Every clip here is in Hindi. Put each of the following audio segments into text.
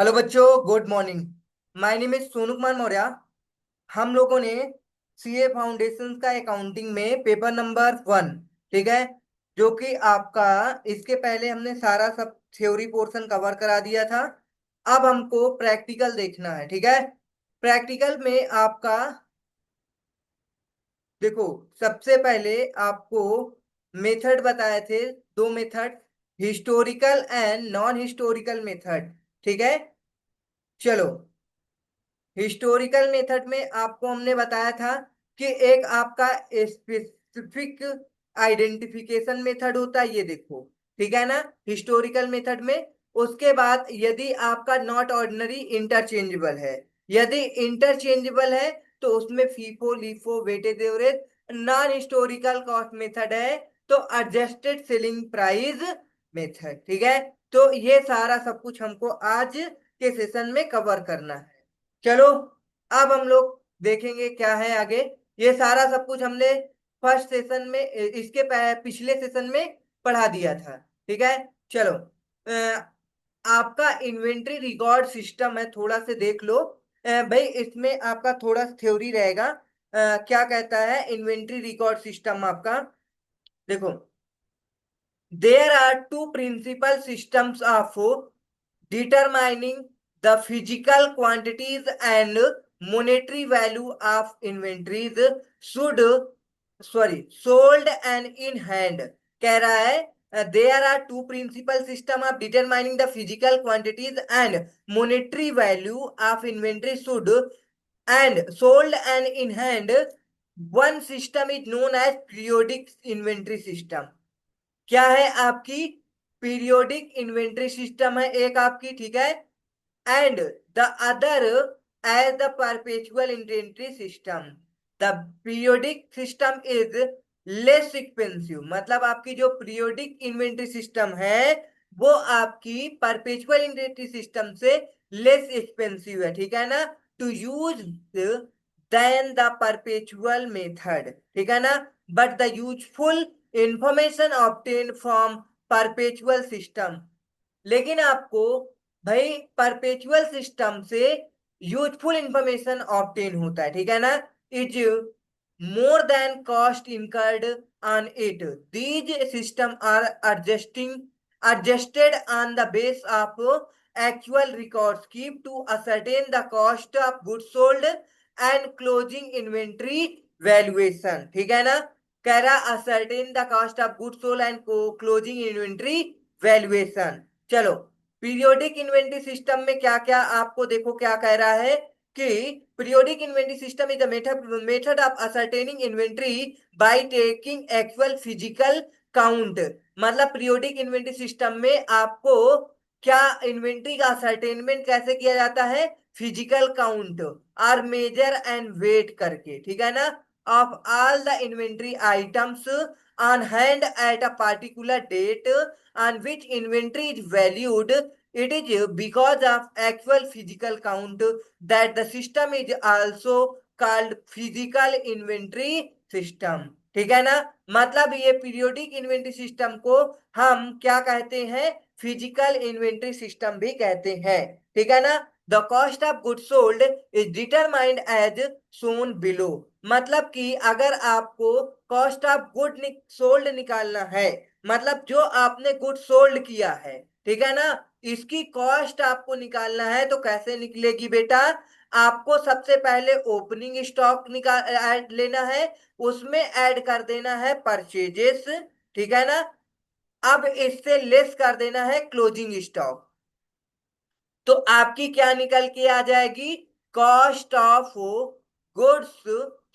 हेलो बच्चों, good morning. My name is Sonu Kumar Maurya. हम लोगों ने सीए फाउंडेशन का अकाउंटिंग में पेपर नंबर 1, ठीक है, जो कि आपका इसके पहले हमने सारा सब थ्योरी पोर्शन कवर करा दिया था। अब हमको प्रैक्टिकल देखना है, ठीक है। प्रैक्टिकल में आपका देखो, सबसे पहले आपको मेथड बताए थे, दो method, historical and non historical method, ठीक है। चलो, हिस्टोरिकल मेथड में आपको हमने बताया था कि एक आपका स्पेसिफिक आइडेंटिफिकेशन मेथड होता है, ये देखो, ठीक है ना, हिस्टोरिकल मेथड में। उसके बाद यदि आपका नॉट ऑर्डिनरी इंटरचेंजेबल है, यदि इंटरचेंजेबल है तो उसमें FIFO LIFO weightage average. Non historical cost method है तो एडजस्टेड सेलिंग प्राइस मेथड, ठीक है। तो ये सारा सब कुछ हमको आज के सेशन में कवर करना है। चलो, अब हम लोग देखेंगे क्या है आगे। ये सारा सब कुछ हमने फर्स्ट सेशन में इसके पिछले सेशन में पढ़ा दिया था, ठीक है। चलो, आपका इन्वेंट्री रिकॉर्ड सिस्टम है, थोड़ा से देख लो। भाई, इसमें आपका थोड़ा थ्योरी रहेगा। क्या कहता है इन्वेंट्री रिकॉर्ड सिस्टम आपका, देखो। There are two principal systems of determining the physical quantities and monetary value of inventories should, sorry, sold and in hand। कह रहा है there are two principal system of determining the physical quantities and monetary value of inventory should and sold and in hand। One system is known as periodic inventory system। क्या है आपकी, पीरियोडिक इन्वेंट्री सिस्टम है एक आपकी, ठीक है। And the other as the perpetual inventory system. The periodic system is less expensive, मतलब आपकी जो पीरियोडिक इन्वेंट्री सिस्टम है वो आपकी परपेचुअल इन्वेंट्री सिस्टम से लेस एक्सपेंसिव है, ठीक है ना, to use than the perpetual method, ठीक है ना। But the useful information obtain from perpetual system. लेकिन आपको भाई परपेचुअल सिस्टम से यूजफुल इंफॉर्मेशन ऑब्टेन होता है, ठीक है ना। Is more than cost incurred on it. These system are adjusted on the base of actual records keep to ascertain the cost of goods sold and closing inventory valuation, ठीक है ना। कह रहा ascertain the cost of goods sold and closing inventory valuation। चलो, पीरियोडिक इन्वेंटरी सिस्टम में क्या क्या आपको देखो क्या कह रहा है कि periodic inventory system is the method of ascertaining inventory by taking actual physical count. मतलब पीरियोडिक इन्वेंटरी सिस्टम में आपको क्या इन्वेंट्री का असरटेनमेंट कैसे किया जाता है, फिजिकल काउंट और मेजर एंड वेट करके, ठीक है ना, of all the inventory items on hand at a particular date on which inventory is valued। It is because of actual physical count that the system is also called physical inventory system, ठीक है ना। मतलब ये पीरियोडिक इन्वेंट्री सिस्टम को हम क्या कहते हैं, फिजिकल इन्वेंट्री सिस्टम भी कहते हैं, ठीक है ना। The cost of good sold is determined as shown below. मतलब कि अगर आपको कॉस्ट ऑफ गुड सोल्ड निकालना है, मतलब जो आपने गुड सोल्ड किया है, ठीक है ना, इसकी कॉस्ट आपको निकालना है तो कैसे निकलेगी बेटा। आपको सबसे पहले ओपनिंग स्टॉक निकाल ऐड लेना है, उसमें ऐड कर देना है परचेजेस, ठीक है ना। अब इससे लेस कर देना है क्लोजिंग स्टॉक। तो आपकी क्या निकल के आ जाएगी, कॉस्ट ऑफ गुड्स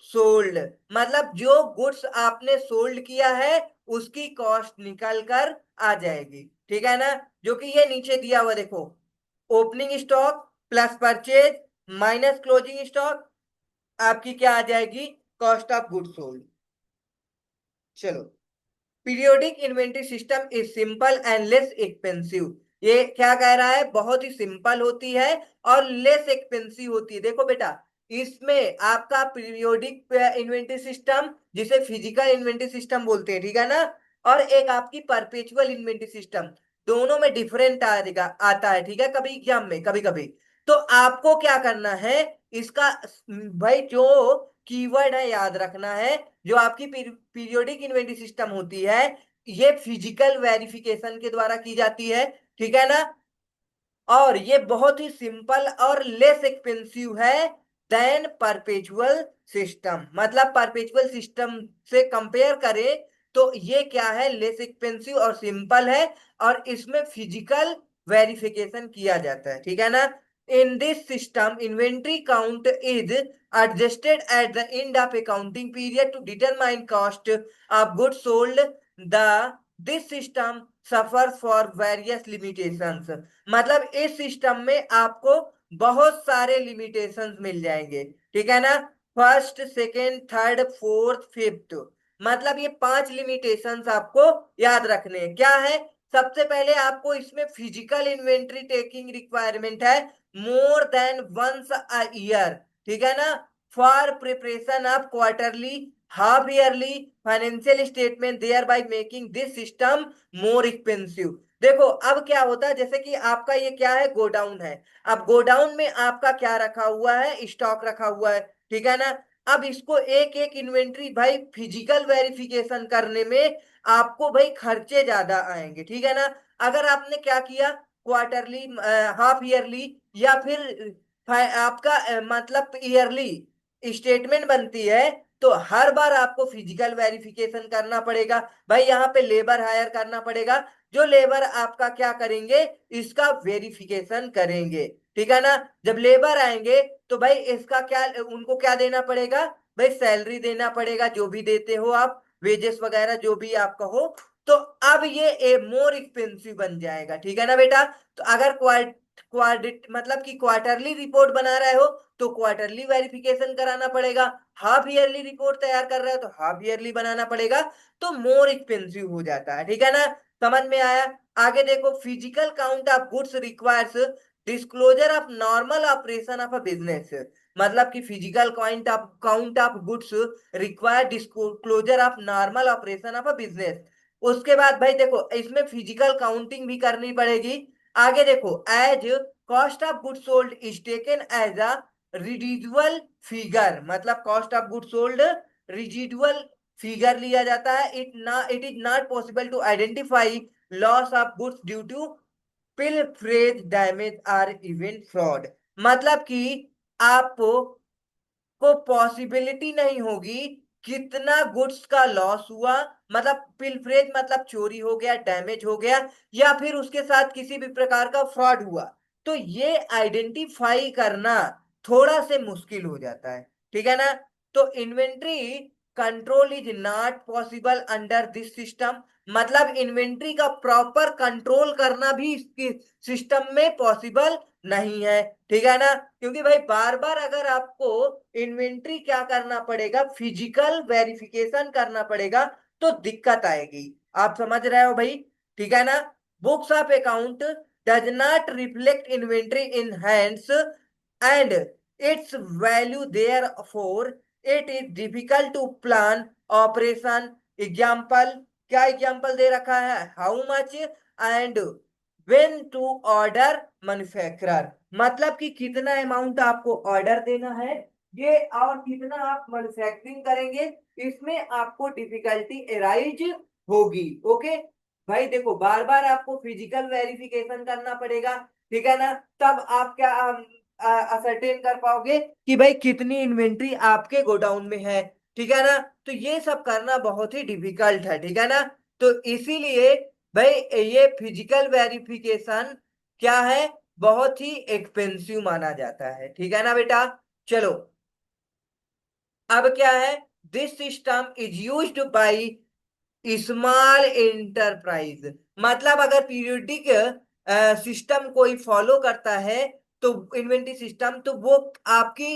सोल्ड। मतलब जो गुड्स आपने सोल्ड किया है उसकी कॉस्ट निकल कर आ जाएगी, ठीक है ना। जो कि ये नीचे दिया हुआ देखो, opening stock plus purchase minus closing stock, आपकी क्या आ जाएगी, कॉस्ट ऑफ गुड्स सोल्ड। चलो, periodic inventory system is simple and less expensive. ये क्या कह रहा है, बहुत ही सिंपल होती है और लेस एक्सपेंसिव होती है। देखो बेटा, इसमें आपका पीरियोडिक इन्वेंट्री सिस्टम जिसे फिजिकल इन्वेंट्री सिस्टम बोलते हैं, ठीक है ना, और एक आपकी परपेचुअल इन्वेंट्री सिस्टम। दोनों में डिफरेंट आएगा आता है, ठीक है, कभी एग्जाम में कभी कभी। तो आपको क्या करना है, इसका भाई जो कीवर्ड है याद रखना है। जो आपकी पीरियोडिक इन्वेंटरी सिस्टम होती है, ये फिजिकल वेरिफिकेशन के द्वारा की जाती है, ठीक है ना। और ये बहुत ही सिंपल और लेस एक्सपेंसिव है देन परपेचुअल सिस्टम। मतलब परपेचुअल सिस्टम से कंपेयर करें तो ये क्या है, लेस एक्सपेंसिव और सिंपल है, और इसमें फिजिकल वेरिफिकेशन किया जाता है, ठीक है ना। In this system inventory count is adjusted at the end of accounting period to determine cost of goods sold. The this system suffers for various limitations। मतलब इस सिस्टम में आपको बहुत सारे लिमिटेशंस मिल जाएंगे, ठीक है ना। First, second, third, fourth, fifth, मतलब ये 5 लिमिटेशंस आपको याद रखने हैं। क्या है, सबसे पहले आपको इसमें फिजिकल इन्वेंट्री टेकिंग रिक्वायरमेंट है more than once a year, ठीक है ना, for preparation of quarterly, half yearly financial statement, thereby making this system more expensive. देखो अब क्या होता है, जैसे कि आपका ये क्या है, गोडाउन है। अब गोडाउन में आपका क्या रखा हुआ है, स्टॉक रखा हुआ है, ठीक है ना। अब इसको एक एक इन्वेंट्री भाई फिजिकल वेरिफिकेशन करने में आपको भाई खर्चे ज्यादा आएंगे, ठीक है ना। अगर आपने क्या किया, क्वार्टरली, हाफ ईयरली, या फिर आपका मतलब ईयरली स्टेटमेंट बनती है, तो हर बार आपको फिजिकल वेरिफिकेशन करना पड़ेगा। भाई यहाँ पे लेबर हायर करना पड़ेगा, जो लेबर आपका क्या करेंगे, इसका वेरिफिकेशन करेंगे, ठीक है ना। जब लेबर आएंगे तो भाई इसका क्या, उनको क्या देना पड़ेगा, भाई सैलरी देना पड़ेगा, जो भी देते हो आप, वेजेस वगैरह जो भी आपका हो। तो अब ये मोर एक्सपेंसिव बन जाएगा, ठीक है ना बेटा। तो अगर क्वाडिट मतलब कि क्वार्टरली रिपोर्ट बना रहे हो तो क्वार्टरली वेरिफिकेशन कराना पड़ेगा, हाफ ईयरली रिपोर्ट तैयार कर रहे हो तो हाफ ईयरली बनाना पड़ेगा, तो मोर एक्सपेंसिव हो जाता है, ठीक है ना। समझ में आया। आगे देखो, physical count of goods requires disclosure of normal operation of a business. मतलब कि physical count of goods require disclosure of normal operation of a business. उसके बाद भाई देखो, इसमें फिजिकल काउंटिंग भी करनी पड़ेगी। आगे देखो, as cost of good sold is taken as a residual figure. मतलब cost of good sold residual figure लिया जाता है। It is not possible to identify loss of goods due to pilferage, damage और इवेंट फ्रॉड। मतलब कि आपको को पॉसिबिलिटी नहीं होगी कितना गुड्स का लॉस हुआ, मतलब पिलफरेज मतलब चोरी हो गया, डैमेज हो गया, या फिर उसके साथ किसी भी प्रकार का फ्रॉड हुआ, तो ये आइडेंटिफाई करना थोड़ा से मुश्किल हो जाता है, ठीक है ना। तो inventory control is not possible under this system. मतलब इन्वेंट्री का प्रॉपर कंट्रोल करना भी इसके सिस्टम में पॉसिबल नहीं है, ठीक है ना। क्योंकि भाई बार बार अगर आपको इन्वेंट्री क्या करना पड़ेगा, फिजिकल वेरिफिकेशन करना पड़ेगा, तो दिक्कत आएगी। आप समझ रहे हो भाई, ठीक है ना। Books of account does not reflect inventory in hands and its value therefore it is difficult to plan operation. Example, क्या एग्जाम्पल दे रखा है, how much and when to order manufacturer. मतलब कि कितना अमाउंट आपको ऑर्डर देना है, ये और कितना आप मैन्युफैक्चरिंग करेंगे, इसमें आपको डिफिकल्टी एराइज होगी। ओके भाई, देखो बार बार आपको फिजिकल वेरिफिकेशन करना पड़ेगा, ठीक है ना। तब आप क्या असरटेन कर पाओगे कि भाई कितनी इन्वेंट्री आपके गोडाउन में है, ठीक है ना। तो ये सब करना बहुत ही डिफिकल्ट है, ठीक है ना। तो इसीलिए भाई ये फिजिकल वेरिफिकेशन क्या है, बहुत ही एक्सपेंसिव माना जाता है, ठीक है ना बेटा। चलो, अब क्या है, this system is used by small enterprise. मतलब अगर पीरियोडिक सिस्टम कोई फॉलो करता है, तो इन्वेंटरी सिस्टम, तो वो आपकी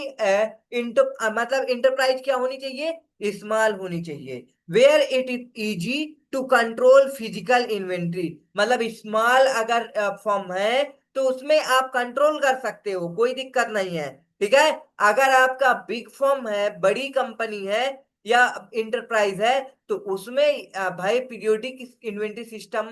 मतलब इंटरप्राइज क्या होनी चाहिए, स्मॉल होनी चाहिए, where it is easy to control physical inventory. मतलब स्मॉल अगर फॉर्म है तो उसमें आप कंट्रोल कर सकते हो, कोई दिक्कत नहीं है, ठीक है। अगर आपका बिग फॉर्म है, बड़ी कंपनी है या इंटरप्राइज है, तो उसमें भाई पीरियोडिक इन्वेंटरी सिस्टम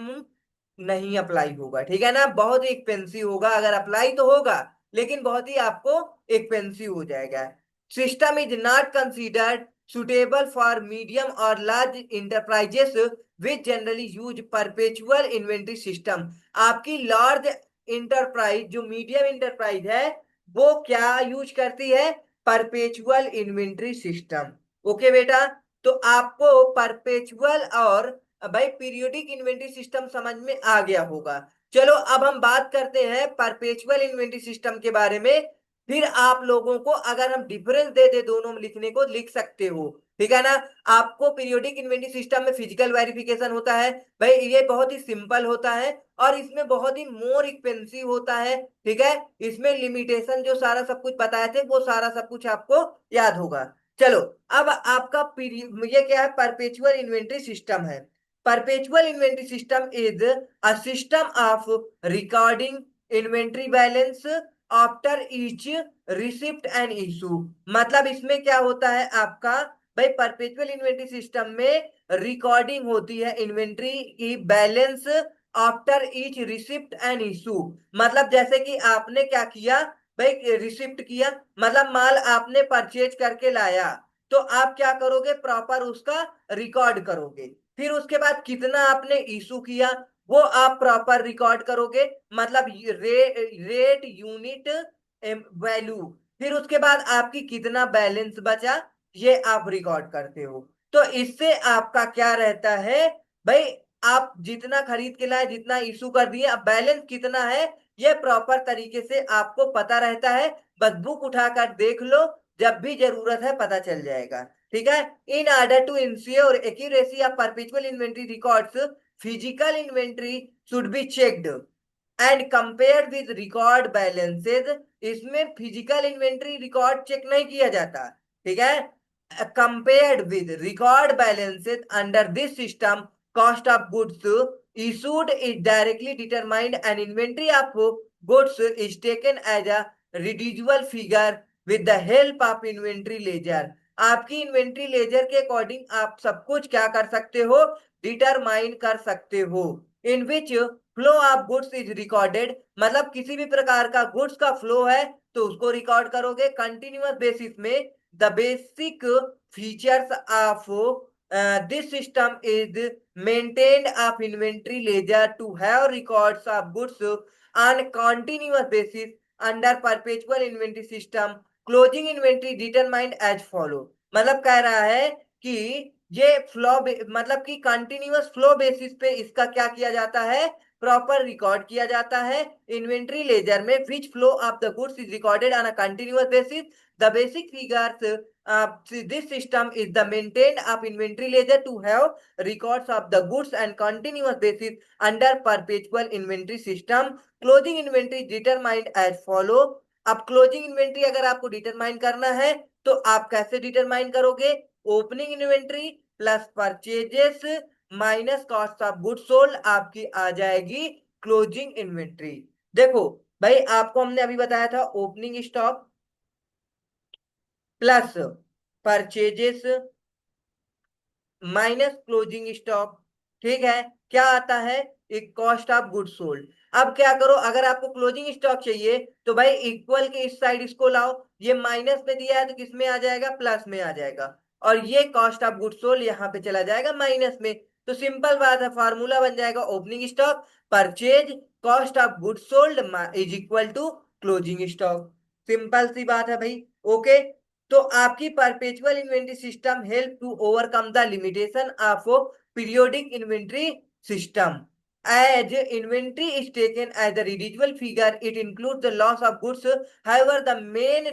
नहीं अप्लाई होगा, ठीक है ना, बहुत ही एक्सपेंसिव होगा, अगर अप्लाई तो होगा लेकिन बहुत ही आपको एक्सपेंसिव हो जाएगा। System is not considered suitable for medium और large enterprises which generally use perpetual inventory system. आपकी लार्ज इंटरप्राइज जो मीडियम इंटरप्राइज है वो क्या यूज करती है, परपेचुअल इन्वेंट्री सिस्टम। ओके बेटा, तो आपको परपेचुअल और भाई पीरियोडिक इन्वेंटरी सिस्टम समझ में आ गया होगा। चलो अब हम बात करते हैं परपेचुअल इन्वेंटरी सिस्टम के बारे में। फिर आप लोगों को अगर हम डिफरेंस दे दे दोनों में लिखने को लिख सकते हो, ठीक है ना। आपको पीरियोडिक इन्वेंटरी सिस्टम में फिजिकल वेरिफिकेशन होता है, भाई ये बहुत ही सिंपल होता है और इसमें बहुत ही मोर एक्सपेंसिव होता है, ठीक है। इसमें लिमिटेशन जो सारा सब कुछ बताए थे वो सारा सब कुछ आपको याद होगा। चलो अब आपका ये क्या है, परपेचुअल इन्वेंट्री सिस्टम है। Perpetual inventory system is a system of recording inventory balance after each receipt and issue. मतलब इसमें क्या होता है आपका, भाई परपेचुअल इन्वेंट्री सिस्टम में रिकॉर्डिंग होती है इन्वेंट्री की balance after each receipt and issue. मतलब जैसे कि आपने क्या किया, भाई रिसिप्ट किया, मतलब माल आपने परचेज करके लाया, तो आप क्या करोगे, प्रॉपर उसका रिकॉर्ड करोगे। फिर उसके बाद कितना आपने इशू किया वो आप प्रॉपर रिकॉर्ड करोगे, मतलब रेट यूनिट वैल्यू। फिर उसके बाद आपकी कितना बैलेंस बचा ये आप रिकॉर्ड करते हो। तो इससे आपका क्या रहता है, भाई आप जितना खरीद के लाए, जितना इशू कर दिए, अब बैलेंस कितना है ये प्रॉपर तरीके से आपको पता रहता है। बस बुक उठाकर देख लो, जब भी जरूरत है पता चल जाएगा, ठीक है। In order to ensure accuracy of perpetual inventory records, physical inventory should be checked and compare with record balances. इसमें फिजिकल इन्वेंट्री रिकॉर्ड चेक नहीं किया जाता, ठीक है। Compared with record balances under this system, cost of goods issued is directly determined and inventory of goods is taken as a residual figure with the help of inventory ledger। आपकी इन्वेंट्री लेजर के अकॉर्डिंग आप सब कुछ क्या कर सकते हो, डिटरमाइन कर सकते हो। In which flow of goods is recorded, मतलब किसी भी प्रकार का गुड्स का फ्लो है तो उसको रिकॉर्ड करोगे कंटिन्यूअस बेसिस में। The basic features of this system is maintained of inventory ledger to have records of goods on continuous basis under perpetual inventory system. Closing inventory determined as follow, मतलब कह रहा है कि ये फ्लो मतलब कि कंटिन्यूअस फ्लो बेसिस पे इसका क्या किया जाता है, प्रॉपर रिकॉर्ड किया जाता है इन्वेंट्री लेजर में। विच flow of the goods is recorded on a continuous basis, the basic figures this system is the maintained of inventory ledger to have records of the goods and continuous basis under perpetual inventory system। closing inventory determined as follow। अब क्लोजिंग इन्वेंट्री अगर आपको डिटरमाइन करना है तो आप कैसे डिटरमाइन करोगे, opening inventory plus purchases minus cost of goods sold आपकी आ जाएगी क्लोजिंग इन्वेंट्री। देखो भाई आपको हमने अभी बताया था opening stock plus purchases minus closing stock, ठीक है, क्या आता है, एक कॉस्ट ऑफ गुड्स सोल्ड। अब क्या करो, अगर आपको क्लोजिंग स्टॉक चाहिए तो भाई इक्वल के इस साइड इसको लाओ, ये माइनस में दिया है तो किस में आ जाएगा, प्लस में आ जाएगा, और ये कॉस्ट ऑफ गुड्स सोल्ड यहाँ पे चला जाएगा माइनस में। तो सिंपल बात है, फार्मूला बन जाएगा opening stock purchase cost of goods sold is equal to closing stock. Simple सी बात है भाई। ओके, तो आपकी perpetual inventory system help to overcome the limitation of periodic inventory system. As inventory is taken as the residual figure, it includes the loss of goods. However, the main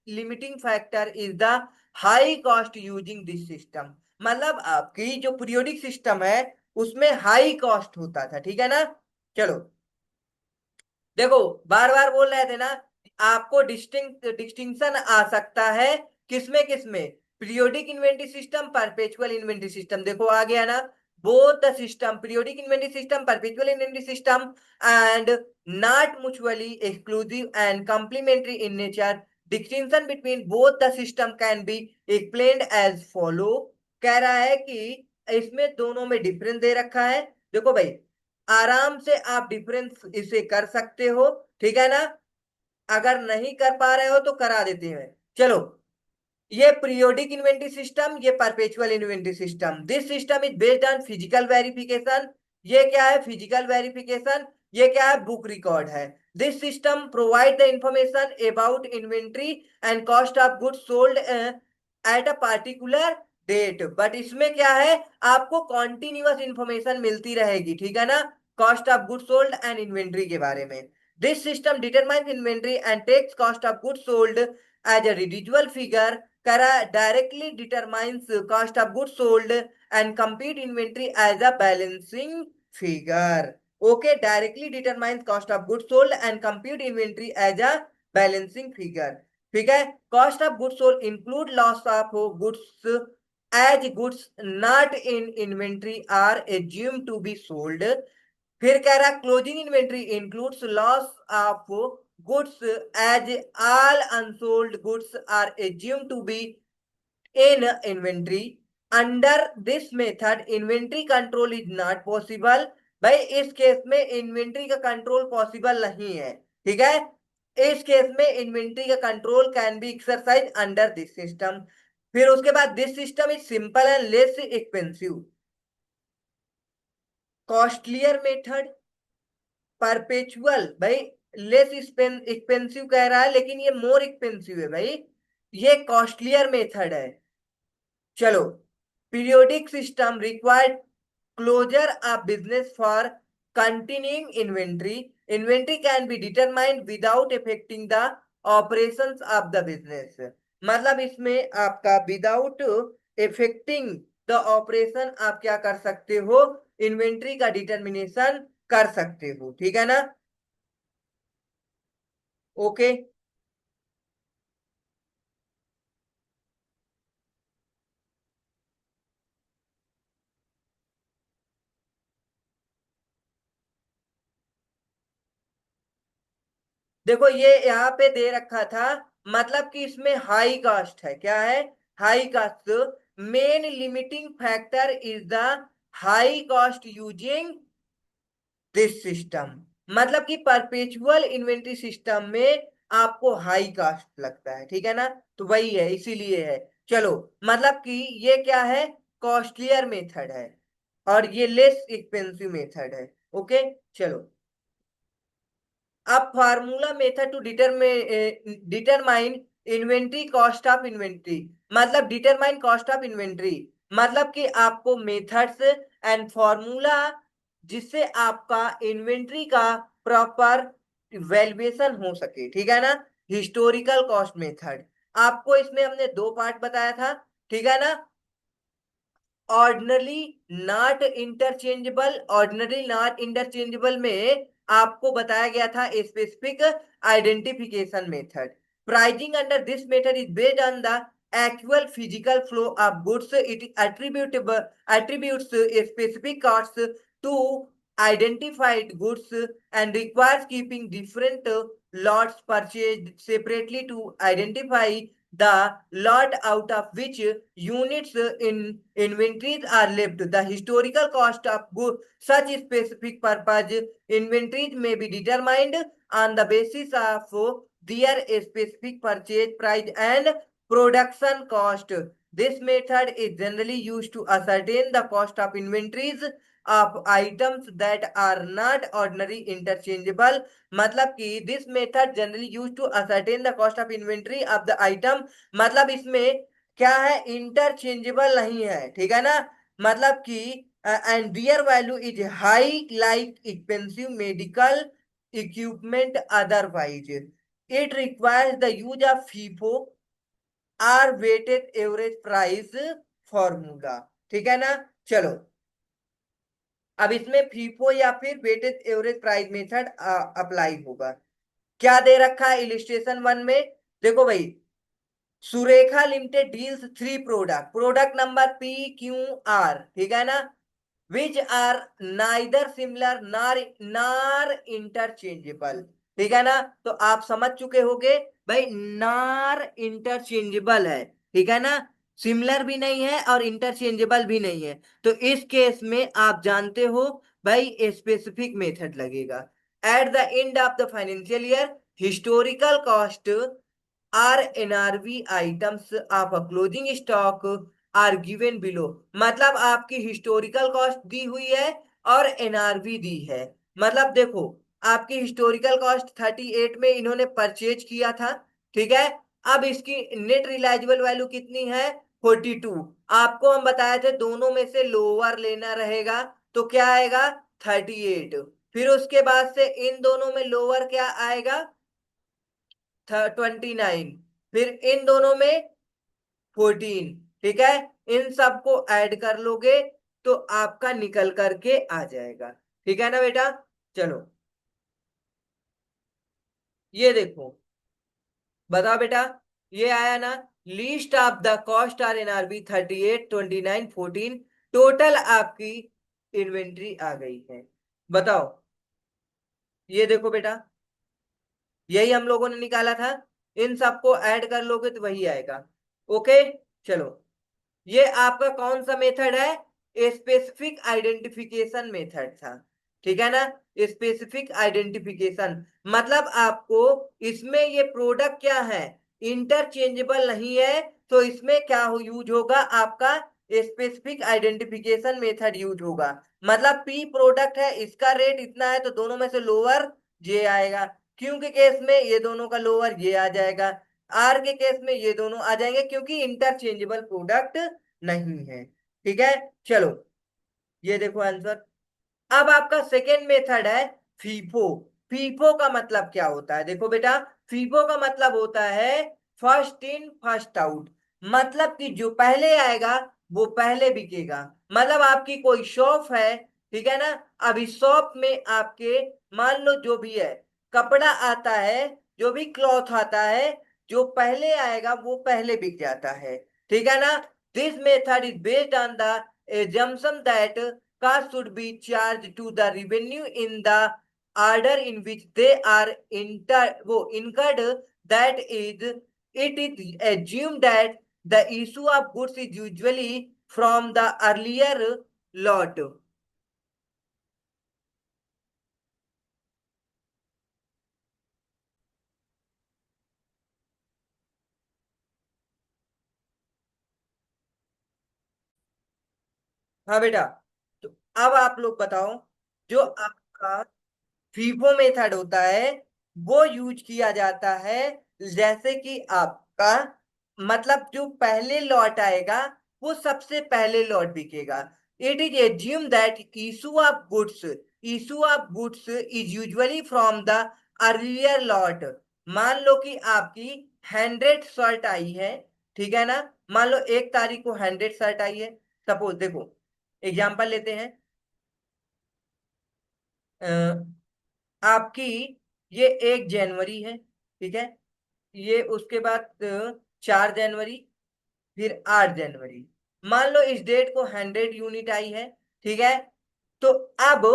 limiting factor is the high cost using this system। मतलब आपकी जो पीरियोडिक सिस्टम है उसमें हाई कॉस्ट होता था, ठीक है ना। चलो देखो बार बार बोल रहे थे ना, आपको डिस्टिंक्शन आ सकता है किसमें किसमें, periodic inventory system perpetual inventory system. देखो आ गया ना, both the system periodic inventory system perpetual inventory system and not mutually exclusive and complementary in nature। distinction between both the system can be explained as follow। कह रहा है कि इसमें दोनों में डिफरेंस दे रखा है। देखो भाई आराम से आप डिफरेंस इसे कर सकते हो, ठीक है ना। अगर नहीं कर पा रहे हो तो करा देते हैं। चलो, ये पीरियोडिक इन्वेंटरी सिस्टम, ये perpetual inventory system. This system is based on physical verification. ये क्या है? Physical verification. ये क्या है? बुक रिकॉर्ड है। This system provide the information about inventory and cost of goods sold at a particular date. But इसमें क्या है? आपको कॉन्टिन्यूअस इंफॉर्मेशन मिलती रहेगी, ठीक है ना, cost of goods sold and inventory के बारे में। This system determines inventory and takes cost of goods sold as a residual figure. Kara directly determines cost of goods sold and compute inventory as a balancing figure. Okay, directly determines cost of goods sold and compute inventory as a balancing figure. ठीक है। Cost of goods sold include loss of goods as goods not in inventory are assume to be sold. फिर कह रहा closing inventory includes loss of goods as all unsold goods are assume to be in inventory. Under this method inventory control is not possible. भाई इस केस में इन्वेंट्री का कंट्रोल पॉसिबल नहीं है, ठीक है। इस केस में इन्वेंट्री का control can be exercise under this system. फिर उसके बाद this system is simple and less expensive. Costlier method perpetual, भाई लेस एक्सपेंसिव कह रहा है लेकिन ये मोर एक्सपेंसिव है भाई, ये कॉस्टलियर मेथड है। चलो, periodic system required closure of business for continuing inventory. Inventory can be determined without affecting the operations of the business. मतलब इसमें आपका विदाउट इफेक्टिंग द ऑपरेशन आप क्या कर सकते हो? इन्वेंट्री का डिटर्मिनेशन कर सकते हो, ठीक है ना। ओके, देखो ये यहाँ पे दे रखा था, मतलब कि इसमें हाई कास्ट है। क्या है? High cast. Main limiting factor is the high cost using this system. मतलब कि परपेचुअल इन्वेंट्री सिस्टम में आपको हाई कास्ट लगता है, ठीक है ना, तो वही है, इसीलिए है। चलो, मतलब कि ये क्या है? कॉस्टलियर मेथड है और ये लेस एक्सपेंसिव मेथड है। ओके, चलो। अब formula method to determine inventory cost of inventory. मतलब डिटरमाइन कॉस्ट ऑफ इन्वेंट्री, मतलब कि आपको मेथड्स एंड फॉर्मूला जिससे आपका इन्वेंट्री का प्रॉपर वैल्यूएशन हो सके, ठीक है ना। हिस्टोरिकल कॉस्ट मेथड, आपको इसमें हमने दो पार्ट बताया था, ठीक है ना। Ordinary not interchangeable, ordinary not interchangeable में आपको बताया गया था specific identification method. Pricing under this method is based on the actual physical flow of goods. It attributes specific costs to identified goods and requires keeping different lots purchased separately to identify the lot out of which units in inventories are left. The historical cost of such specific purpose inventories may be determined on the basis of their specific purchase price and production cost. This method is generally used to ascertain the cost of inventories of items that are not ordinary interchangeable. मतलब कि this method generally use to ascertain the cost of inventory of the item. मतलब इसमें क्या है? इंटरचेंजेबल नहीं है, ठीक है ना। मतलब कि and their value is high like expensive medical equipment otherwise. It requires the use of FIFO or weighted average price formula, ठीक है ना। चलो, अब इसमें फीफो या फिर weighted average price method apply होगा। क्या दे रखा है इलिस्ट्रेशन वन में? देखो भाई, Surekha limited deals three product, product number PQR, ठीक है ना, विच आर नाइदर सिमिलर नार इंटरचेंजेबल, ठीक है ना। तो आप समझ चुके होंगे भाई, नार इंटरचेंजेबल है, ठीक है ना, सिमिलर भी नहीं है और इंटरचेंजेबल भी नहीं है। तो इस केस में आप जानते हो भाई स्पेसिफिक मेथड लगेगा। At the end of the financial year historical cost or NRV items of a closing stock are given below. मतलब आपकी हिस्टोरिकल कॉस्ट दी हुई है और एनआरवी दी है। मतलब देखो, आपकी हिस्टोरिकल कॉस्ट 38 में इन्होंने परचेज किया था, ठीक है। अब इसकी नेट रिलाइजेबल वैल्यू कितनी है? 42। आपको हम बताए थे दोनों में से लोअर लेना रहेगा, तो क्या आएगा? 38। फिर उसके बाद से इन दोनों में लोअर क्या आएगा? 29। फिर इन दोनों में 14। ठीक है। इन सबको ऐड कर लोगे तो आपका निकल करके आ जाएगा। ठीक है ना बेटा? चलो, ये देखो, बताओ बेटा, ये आया ना? Least of the cost or N R V 38, 29, 14। Total आपकी इन्वेंट्री आ गई है। बताओ, ये देखो बेटा, यही हम लोगों ने निकाला था। इन सबको ऐड कर लोगे तो वही आएगा। ओके, चलो, ये आपका कौन सा मेथड है? स्पेसिफिक आइडेंटिफिकेशन मेथड था। ठीक है ना? स्पेसिफिक आइडेंटिफिकेशन मतलब आपको इसमें ये प्रोडक्ट क्या है, इंटरचेंजेबल नहीं है, तो इसमें क्या यूज होगा? आपका स्पेसिफिक आइडेंटिफिकेशन मेथड यूज होगा। मतलब पी प्रोडक्ट है, इसका रेट इतना है, तो दोनों में से लोअर जे आएगा। क्यू के केस में ये दोनों का लोअर ये आ जाएगा। आर के केस में ये दोनों आ जाएंगे, क्योंकि इंटरचेंजेबल प्रोडक्ट नहीं है। ठीक है, चलो, ये देखो आंसर। अब आपका सेकेंड मेथड है फीफो। फीफो का मतलब क्या होता है? देखो बेटा, फीफो का मतलब होता है फर्स्ट इन फर्स्ट आउट। मतलब कि जो पहले आएगा वो पहले बिकेगा। मतलब आपकी कोई शॉप है, ठीक है ना? अब इस शॉप में आपके, मान लो जो भी है, कपड़ा आता है, जो भी क्लॉथ आता है, जो पहले आएगा वो पहले बिक जाता है। ठीक है ना? This method is based on the assumption that cars should be charged to the revenue in the order in which they are incurred. That is, it is assumed that the issue of goods is usually from the earlier lot. हाँ बेटा, तो अब आप लोग बताओ, जो आपका फीफो मेथड होता है वो यूज किया जाता है, जैसे कि आपका, मतलब जो पहले लॉट आएगा वो सबसे पहले लॉट बिकेगा। It is assume that issue of goods is usually from the earlier lot. मान लो कि आपकी 100 शर्ट आई है, ठीक है ना? मान लो 1 तारीख को 100 शर्ट आई है। सपोज देखो, एग्जाम्पल लेते हैं। आपकी ये 1 जनवरी है, ठीक है। ये उसके बाद 4 जनवरी, फिर 8 जनवरी। मान लो इस डेट को 100 यूनिट आई है, ठीक है। तो अब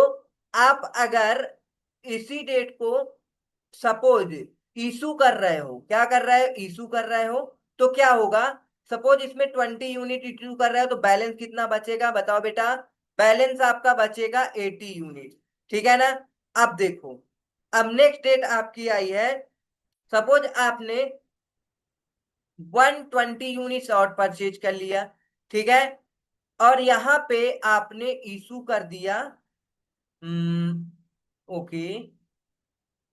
आप अगर इसी डेट को सपोज इशू कर रहे हो, क्या कर रहे हो? इशू कर रहे हो, तो क्या होगा? सपोज इसमें 20 यूनिट इशू कर रहे हो, तो बैलेंस कितना बचेगा? बताओ बेटा। बैलेंस आपका बचेगा 80 यूनिट। ठीक है ना? अब देखो, अब नेक्स्ट डेट आपकी आई है, सपोज आपने 120 यूनिट और परचेज कर लिया, ठीक है। और यहां पे आपने इशू कर दिया, ओके,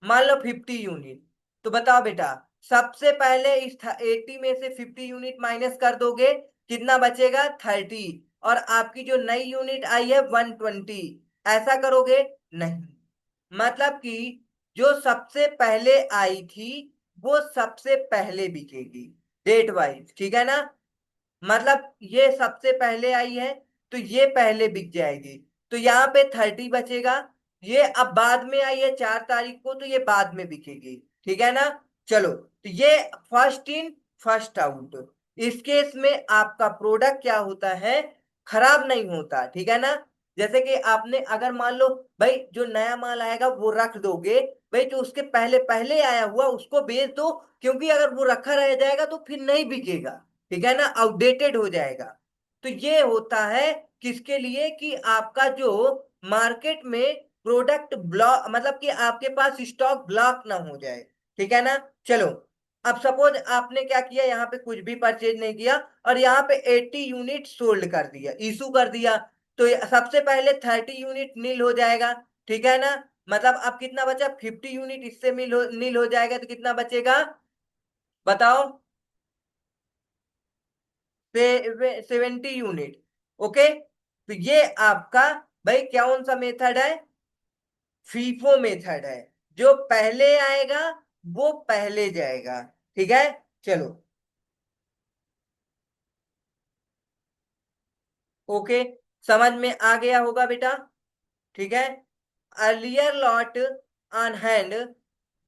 मान लो 50 यूनिट। तो बताओ बेटा, सबसे पहले इस 80 में से 50 यूनिट माइनस कर दोगे, कितना बचेगा? 30। और आपकी जो नई यूनिट आई है 120। ऐसा करोगे? नहीं। मतलब कि जो सबसे पहले आई थी वो सबसे पहले बिकेगी, डेट वाइज। ठीक है ना? मतलब ये सबसे पहले आई है, तो ये पहले बिक जाएगी, तो यहाँ पे 30 बचेगा। ये अब बाद में आई है 4 तारीख को, तो ये बाद में बिकेगी। ठीक है ना? चलो, तो ये फर्स्ट इन फर्स्ट आउट। इस केस में आपका प्रोडक्ट क्या होता है? खराब नहीं होता। ठीक है ना? जैसे कि आपने अगर मान लो, भाई जो नया माल आएगा वो रख दोगे, भाई जो उसके पहले पहले आया हुआ उसको बेच दो, क्योंकि अगर वो रखा रह जाएगा तो फिर नहीं बिकेगा। ठीक है ना? आउटडेटेड हो जाएगा। तो ये होता है किसके लिए? कि आपका जो मार्केट में प्रोडक्ट ब्लॉक, मतलब कि आपके पास स्टॉक ब्लॉक ना हो जाए। ठीक है ना। चलो, अब सपोज आपने क्या किया, यहाँ पे कुछ भी परचेज नहीं किया और यहाँ पे 80 यूनिट सोल्ड कर दिया, इशू कर दिया, तो सबसे पहले 30 यूनिट नील हो जाएगा। ठीक है ना। मतलब अब कितना बचा, 50 यूनिट इससे नील हो जाएगा, तो कितना बचेगा बताओ, 70 यूनिट। ओके, तो ये आपका भाई कौन सा मेथड है, फीफो मेथड है। जो पहले आएगा वो पहले जाएगा। ठीक है। चलो, ओके, समझ में आ गया होगा बेटा। ठीक है। Earlier lot on hand,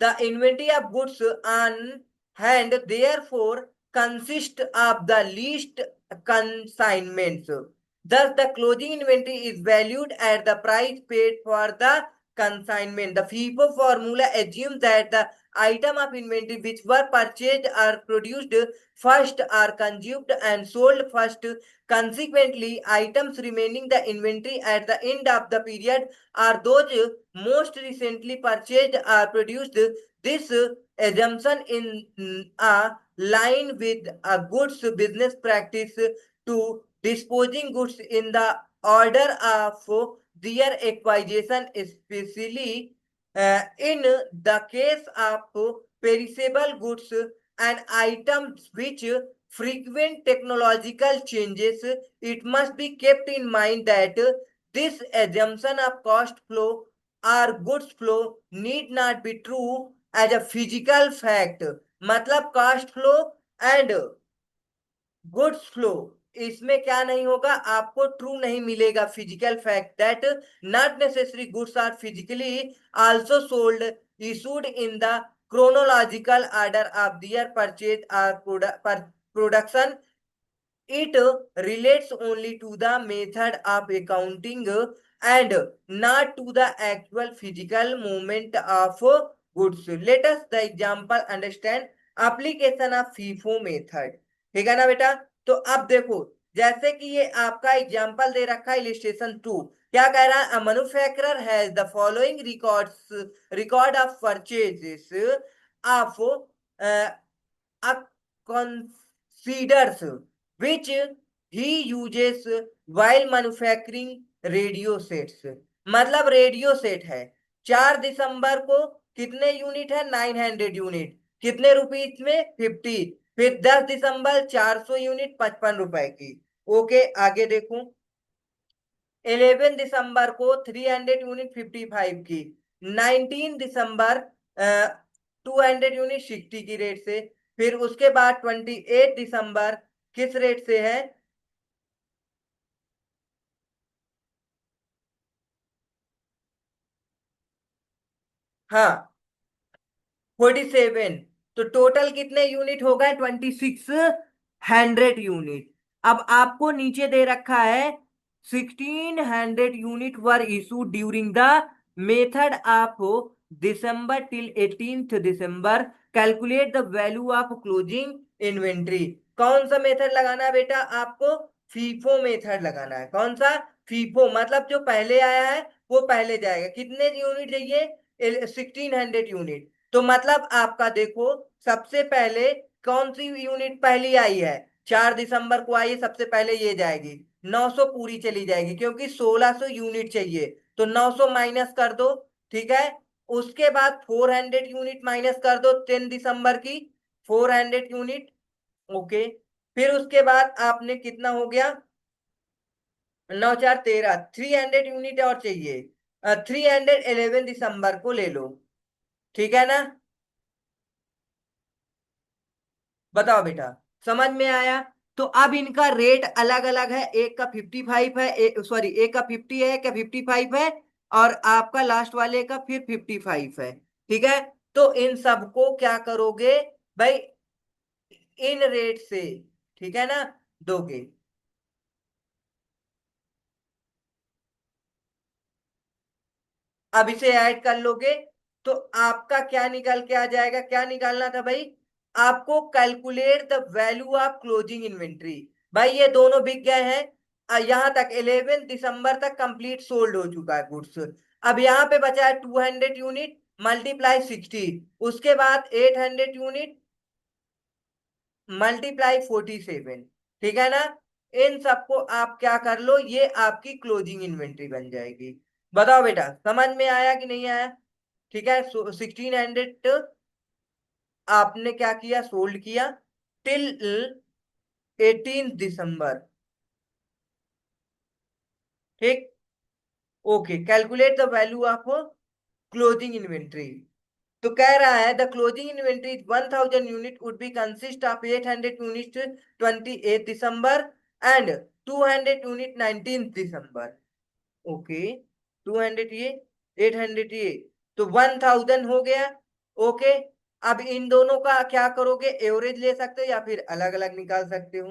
the inventory of goods on hand therefore consist of the least consignments. Thus, the closing inventory is valued at the price paid for the consignment. The FIFO formula assumes that the item of inventory which were purchased are produced first, are consumed and sold first. Consequently, items remaining the inventory at the end of the period are those most recently purchased or produced. This assumption in a line with a goods business practice to disposing goods in the order of their acquisition, especially in the case of perishable goods and items which frequent technological changes. It must be kept in mind that this assumption of cost flow or goods flow need not be true as a physical fact। मतलब cost flow and goods flow, इसमें क्या नहीं होगा, आपको ट्रू नहीं मिलेगा physical fact that not necessary goods are physically also sold issued in the chronological order of their purchase or production। It relates only to the method of accounting and not to the actual physical movement of goods। Let us the example understand application of FIFO method। ठीक है ना बेटा। तो अब देखो, जैसे कि ये आपका एग्जाम्पल दे रखा है इलिस्ट्रेशन 2, क्या कह रहा है, manufacturer has the following record of purchases of a considers which he uses while manufacturing radio sets. मतलब रेडियो सेट है, 4 दिसंबर को कितने यूनिट है, 900 यूनिट, कितने रुपीज में, 50। फिर 10 दिसंबर 400 यूनिट, 55 रुपए की। ओके, आगे देखो, 11 दिसंबर को 300 यूनिट, 55 की। 19 दिसंबर 200 यूनिट, 60 की रेट से। फिर उसके बाद 28 दिसंबर किस रेट से है, हाँ, 47। तो टोटल कितने यूनिट हो गए, 2600 यूनिट। अब आपको नीचे दे रखा है 1600 unit were issue during the method of December till 18 December. Calculate the value of closing inventory. कौन सा मेथड लगाना है बेटा आपको, फीफो मेथड लगाना है। कौन सा, फीफो, मतलब जो पहले आया है वो पहले जाएगा। कितने यूनिट चाहिए, 1600 यूनिट। तो मतलब आपका देखो, सबसे पहले कौन सी यूनिट पहली आई है, 4 दिसंबर को आई है, सबसे पहले ये जाएगी, 900 पूरी चली जाएगी, क्योंकि 1600 यूनिट चाहिए, तो 900 माइनस कर दो। ठीक है। उसके बाद 400 यूनिट माइनस कर दो 10 दिसंबर की, 400 यूनिट। ओके, फिर उसके बाद आपने कितना हो गया, 9 4 13, 300 यूनिट और चाहिए, 311 दिसंबर को ले लो। ठीक है ना। बताओ बेटा, समझ में आया। तो अब इनका रेट अलग अलग है, एक का 55 है, सॉरी, एक का 50 है, एक का 55 है, और आपका लास्ट वाले का फिर 55 है। ठीक है। तो इन सबको क्या करोगे भाई, इन रेट से, ठीक है ना, दोगे। अब इसे ऐड कर लोगे, तो आपका क्या निकल के आ जाएगा, क्या निकालना था भाई, आपको calculate the value of closing inventory. भाई ये दोनों बिक गए हैं, यहाँ तक 11 दिसंबर तक कंप्लीट सोल्ड हो चुका है गुड्स। अब यहाँ पे बचा है 200 यूनिट मल्टीप्लाई 60, उसके बाद 800 यूनिट मल्टीप्लाई 47। ठीक है ना। इन सबको आप क्या कर लो, ये आपकी क्लोजिंग इन्वेंट्री बन जाएगी। बताओ बेटा समझ में आया कि नहीं आया। ठीक है। 1600 आपने क्या किया, सोल्ड किया टिल 18 दिसंबर। ठीक। Okay, calculate the value of closing inventory. तो कह रहा है the closing inventory 1000 unit would be consist of 800 unit 28 December and 200 unit 19 December. Okay, 200 ये 800 ये, तो 1000 हो गया। ओके। अब इन दोनों का क्या करोगे, एवरेज ले सकते हो या फिर अलग अलग निकाल सकते हो।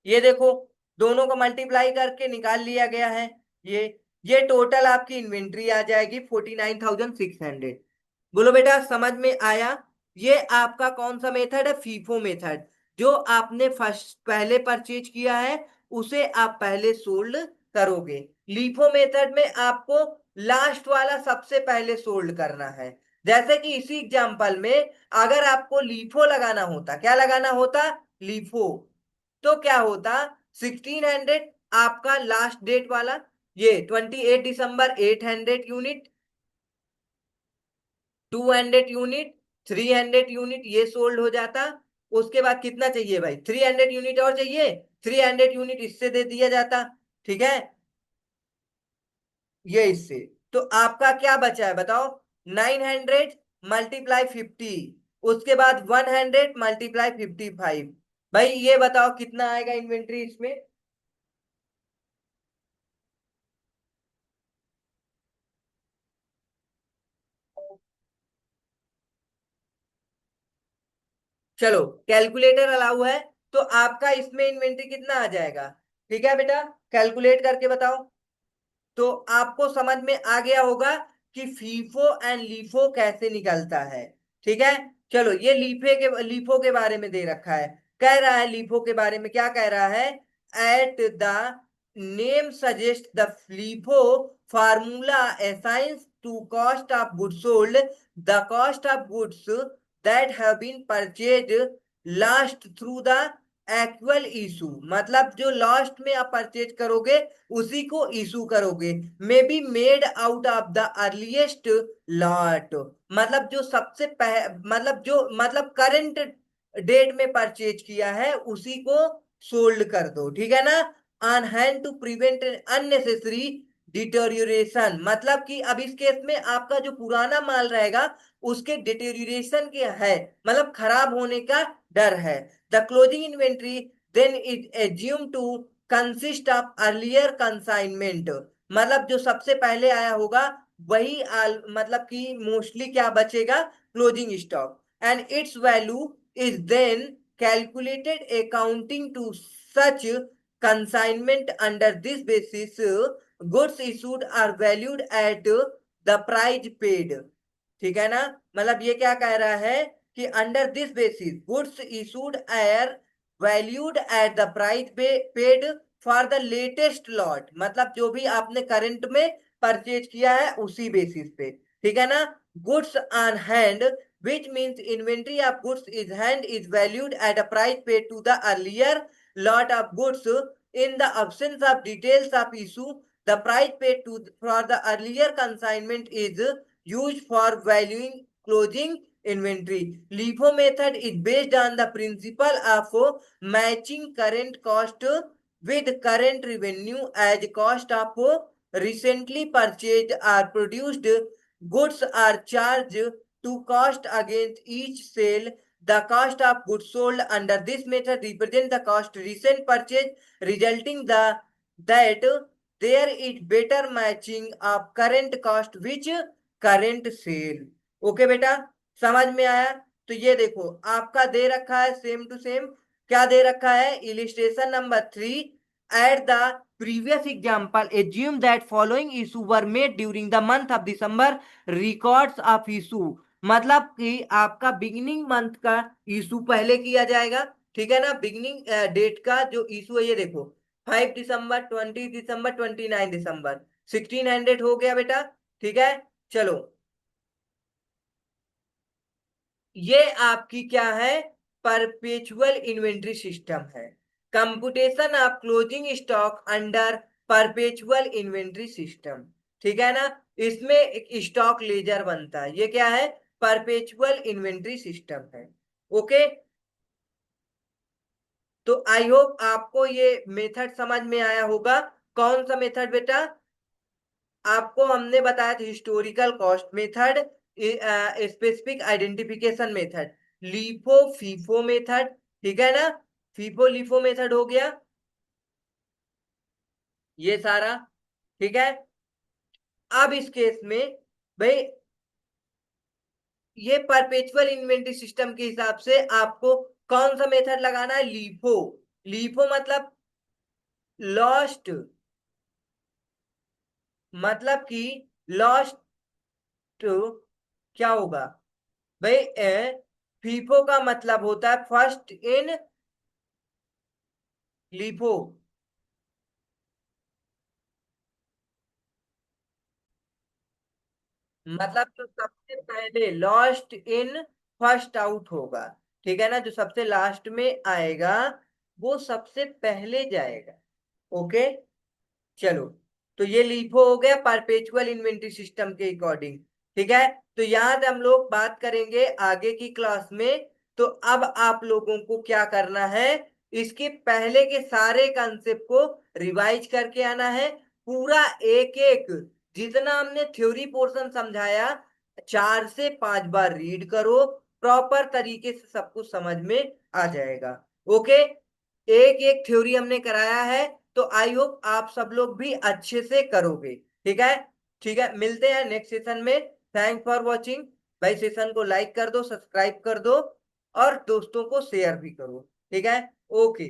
ये देखो, दोनों को मल्टीप्लाई करके निकाल लिया गया है। ये ये टोटल आपकी इन्वेंट्री आ जाएगी 49,600। बोलो बेटा समझ में आया। ये आपका कौन सा मेथड है, फीफो मेथड। जो आपने फर्स्ट पहले परचेज किया है उसे आप पहले सोल्ड करोगे। लीफो मेथड में आपको लास्ट वाला सबसे पहले सोल्ड करना है। जैसे कि इसी एग्जांपल में अगर आपको लीफो लगाना होता, क्या लगाना होता, लीफो, तो क्या होता, 1600 आपका लास्ट डेट वाला, ये 28 दिसंबर 800 यूनिट, 200 यूनिट, 300 यूनिट ये सोल्ड हो जाता। उसके बाद कितना चाहिए भाई, 300 यूनिट और चाहिए, 300 यूनिट इससे दे दिया जाता। ठीक है, ये इससे। तो आपका क्या बचा है बताओ, 900 मल्टीप्लाई 50, उसके बाद 100 मल्टीप्लाई 55। भाई ये बताओ कितना आएगा इन्वेंट्री इसमें। चलो, कैलकुलेटर अलाउ है, तो आपका इसमें इन्वेंट्री कितना आ जाएगा। ठीक है बेटा, कैलकुलेट करके बताओ। तो आपको समझ में आ गया होगा कि फीफो एंड लीफो कैसे निकलता है। ठीक है। चलो, ये लीफो के बारे में दे रखा है। कह रहा है लीफो के बारे में, क्या कह रहा है, at the name suggest the LIFO formula assigns to cost of goods sold the cost of goods that have been purchase last through the actual issue. मतलब जो लास्ट में आप परचेज करोगे उसी को इशू करोगे। May be made out of the earliest lot, मतलब जो सबसे मतलब जो मतलब करंट डेट में परचेज किया है उसी को सोल्ड कर दो। ठीक है ना। On hand to prevent unnecessary deterioration, मतलब कि अब इस केस में आपका जो पुराना माल रहेगा उसके डिटोरियोरेशन के है, मतलब खराब होने का डर है। The closing inventory then is assume to consist of earlier consignment, मतलब जो सबसे पहले आया होगा वही मतलब कि मोस्टली क्या बचेगा, closing stock. And its value is then calculated accounting to such consignment. Under this basis goods issued are valued at the price paid. ठीक है ना। मतलब ये क्या कह रहा है कि under this basis goods issued are valued at the price paid for the latest lot, मतलब जो भी आपने करंट में परचेज किया है उसी बेसिस पे। ठीक है ना। Goods on hand which means inventory of goods is hand is valued at a price paid to the earlier lot of goods. In the absence of details of issue, the price paid to for the earlier consignment is used for valuing closing inventory. LIFO method is based on the principle of matching current cost with current revenue as cost of recently purchased or produced goods are charged to cost against each sale. The cost of goods sold under this method represent the cost recent purchase, resulting that there is better matching of current cost which current sale. Okay बेटा, समझ में आया। तो ये देखो आपका दे रखा है सेम टू सेम, क्या दे रखा है, illustration number 3, at the previous example assume that following issue were made during the month of December. Records of issue, मतलब कि आपका बिगिनिंग मंथ का इशू पहले किया जाएगा। ठीक है ना। बिगिनिंग डेट का जो इशू है, ये देखो 5 दिसंबर, 20 दिसंबर, 29 दिसंबर, 1600 हो गया बेटा। ठीक है, चलो ये आपकी क्या है, परपेचुअल इन्वेंट्री सिस्टम है। Computation of closing stock under perpetual inventory system. ठीक है ना, इसमें एक स्टॉक लेजर बनता है, ये क्या है, परपेचुअल इन्वेंट्री सिस्टम है। ओके, तो आई होप आपको ये मेथड समझ में आया होगा। कौन सा मेथड बेटा, आपको हमने बताया था historical cost method, specific identification method, LIFO FIFO method. ठीक है ना, फीफो लीफो मेथड हो गया ये सारा। ठीक है, अब इस केस में भाई ये परपेचुअल इन्वेंटरी सिस्टम के हिसाब से आपको कौन सा मेथड लगाना है, लीफो। लीफो लॉस्ट मतलब कि लॉस्ट क्या होगा भाई, फीफो का मतलब होता है फर्स्ट इन लीफो। मतलब जो सबसे पहले लॉस्ट इन फर्स्ट आउट होगा। ठीक है ना, जो सबसे लास्ट में आएगा वो सबसे पहले जाएगा। ओके, चलो, तो ये लीफो हो गया परपेचुअल इन्वेंटरी सिस्टम के अकॉर्डिंग। ठीक है, तो यहाँ हम लोग बात करेंगे आगे की क्लास में। तो अब आप लोगों को क्या करना है, इसके पहले के सारे कंसेप्ट को रिवाइज करके आना है, पूरा एक एक जितना हमने थ्योरी पोर्शन समझाया 4 से 5 बार रीड करो, प्रॉपर तरीके से सब कुछ समझ में आ जाएगा। ओके, एक एक थ्योरी हमने कराया है, तो आई होप आप सब लोग भी अच्छे से करोगे। ठीक है, ठीक है, मिलते हैं नेक्स्ट सेशन में। Thank for watching. भाई सेशन को लाइक कर दो, सब्सक्राइब कर दो और दोस्तों को शेयर भी करो। ठीक है, ओके।